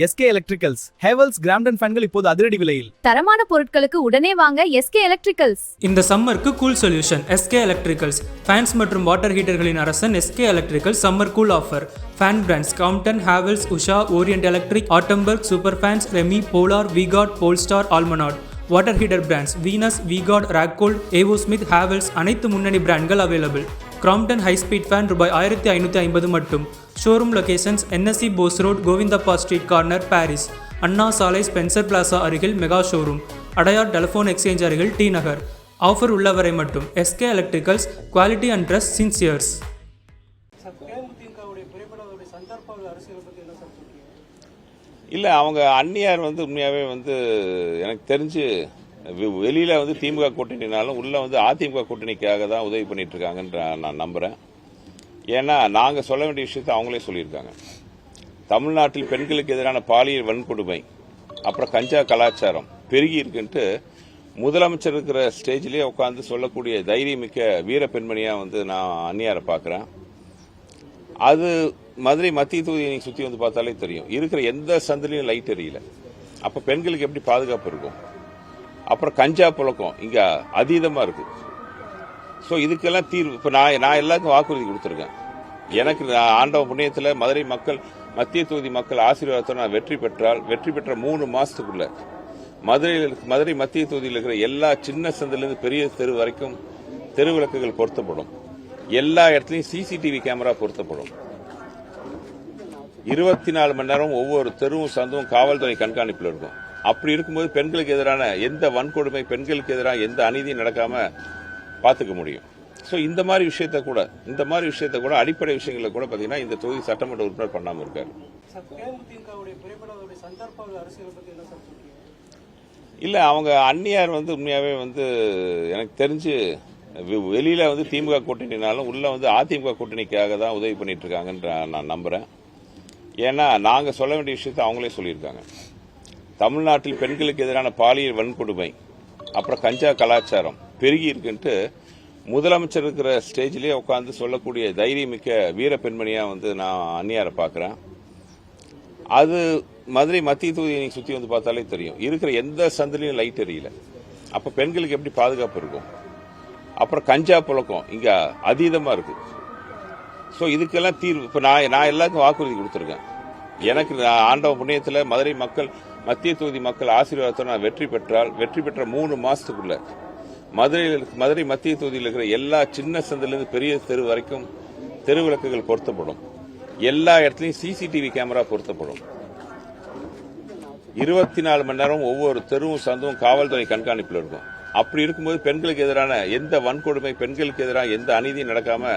SK electricals Havells Crompton ஃபேன்கள் இப்போது அதிரடி விலையில். தரமான பொருட்களுக்கு உடனே வாங்க எஸ்கே எலக்ட்ரிக்கல்ஸ். இந்த சம்மருக்கு cool solution SK electricals. Fans மற்றும் வாட்டர் ஹீட்டர்களின் அரசன் SK electricals summer cool offer. Fan brands Crompton, Havells, Usha, Orient Electric, Atomberg, super fans, Remi, Polar, V-Guard, Polstar, Almonard. Water heater brands Venus, V-Guard, Racold, AO Smith, Havells அனைத்து முன்னணி பிராண்ட்கள் available. Crompton high speed fan ரூபாய் 1550 மட்டும். Showroom locations NSC Bose road, Govindappa street corner, Parrys. Anna Salai, Spencer plaza அருகில் mega showroom. Adyar telephone exchange அருகில் D நகர். Offer உள்ளவரை மட்டும். SK electricals, quality and trust since years. இல்லை, அவங்க அந்நியார் உண்மையாகவே எனக்கு தெரிஞ்சு வெளியில் திமுக கூட்டணினாலும் உள்ளே அதிமுக கூட்டணிக்காக தான் உதவி பண்ணிட்டு இருக்காங்கன்ற நான் நம்புகிறேன். ஏன்னா நாங்கள் சொல்ல வேண்டிய விஷயத்தை அவங்களே சொல்லியிருக்காங்க. தமிழ்நாட்டில் பெண்களுக்கு எதிரான பாலியல் வன்கொடுமை, அப்புறம் கஞ்சா கலாச்சாரம் பெருகி இருக்குன்ட்டு முதலமைச்சர் இருக்கிற ஸ்டேஜ்லேயே உட்காந்து சொல்லக்கூடிய தைரியமிக்க வீர பெண்மணியாக நான் அந்நியாரை பார்க்குறேன். அது மதுரை மத்திய தொகுதியை நீங்கள் சுற்றி பார்த்தாலே தெரியும். இருக்கிற எந்த சந்திலையும் லைட் எரியல. அப்போ பெண்களுக்கு எப்படி பாதுகாப்பு இருக்கும்? அப்புறம் கஞ்சா புழக்கம் இங்கே அதீதமாக இருக்கு. ஸோ இதுக்கெல்லாம் தீர்வு இப்போ நான் எல்லாருக்கும் வாக்குறுதி கொடுத்துருக்கேன். எனக்கு ஆண்டவ புண்ணியத்தில் மதுரை மக்கள், மத்திய தொகுதி மக்கள் ஆசீர்வாதத்தோடு நான் வெற்றி பெற்ற 3 மாசத்துக்குள்ள மதுரை மத்திய தொகுதியில் இருக்கிற எல்லா சின்ன சந்திலிருந்து பெரிய தெரு வரைக்கும் தெரு விளக்குகள் பொருத்தப்படும். எல்லா இடத்துலையும் CCTV கேமரா பொருத்தப்படும். 24 மணி நேரம் ஒவ்வொரு தெருவும் சந்தும் காவல்துறை கண்காணிப்பில் இருக்கும். அப்படி இருக்கும்போது பெண்களுக்கு எதிரான எந்த வன்கொடுமை, பெண்களுக்கு எதிரான எந்த அநீதியும் நடக்காம பார்த்துக்க முடியும். ஸோ இந்த மாதிரி விஷயத்த கூட அடிப்படை விஷயங்களை கூட பார்த்தீங்கன்னா இந்த தொகுதி சட்டமன்ற உறுப்பினர் பண்ணாமல் இருக்காரு. இல்லை, அவங்க அந்நியார் உண்மையாகவே எனக்கு தெரிஞ்சு வெளியில் திமுக கூட்டணினாலும் உள்ளே அதிமுக கூட்டணிக்காக தான் உதவி பண்ணிட்டு இருக்காங்கன்ற நான் நம்புகிறேன். ஏன்னா நாங்கள் சொல்ல வேண்டிய விஷயத்தை அவங்களே சொல்லியிருக்காங்க. தமிழ்நாட்டில் பெண்களுக்கு எதிரான பாலியல் வன்கொடுமை, அப்புறம் கஞ்சா கலாச்சாரம் பெருகி இருக்குன்ட்டு முதலமைச்சர் இருக்கிற ஸ்டேஜ்லேயே உட்காந்து சொல்லக்கூடிய தைரியமிக்க வீர பெண்மணியாக நான் அந்நியாரை பார்க்குறேன். அது மதுரை மத்திய தொகுதியை நீங்கள் சுற்றி பார்த்தாலே தெரியும். இருக்கிற எந்த சந்திலையும் லைட் எரியல. அப்போ பெண்களுக்கு எப்படி பாதுகாப்பு இருக்கும்? அப்புறம் கஞ்சா புழக்கம் இங்கே அதீதமாக இருக்கு. ஸோ இதுக்கெல்லாம் தீர்வு இப்போ நான் எல்லாருக்கும் வாக்குறுதி கொடுத்துருக்கேன். எனக்கு ஆண்டவ புண்ணியத்தில் மதுரை மக்கள், மத்திய தொகுதி மக்கள் ஆசீர்வாதத்தோடு நான் வெற்றி பெற்ற 3 மாசத்துக்குள்ள மதுரை மத்திய தொகுதியில் இருக்கிற எல்லா சின்ன சந்திலிருந்து பெரிய தெரு வரைக்கும் தெரு விளக்குகள் பொருத்தப்படும். எல்லா இடத்துலையும் CCTV கேமரா பொருத்தப்படும். 24 மணி நேரம் ஒவ்வொரு தெருவும் சந்தும் காவல்துறை கண்காணிப்பில் இருக்கும். அப்படி இருக்கும்போது பெண்களுக்கு எதிரான எந்த வன்கொடுமை, பெண்களுக்கு எதிரான எந்த அநீதியும் நடக்காம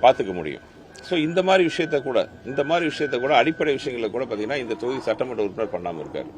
பார்த்துக்க முடியும். ஸோ இந்த மாதிரி விஷயத்த கூட அடிப்படை விஷயங்களை கூட பார்த்தீங்கன்னா இந்த தொகுதி சட்டமன்ற உறுப்பினர் பண்ணாமல் இருக்காரு.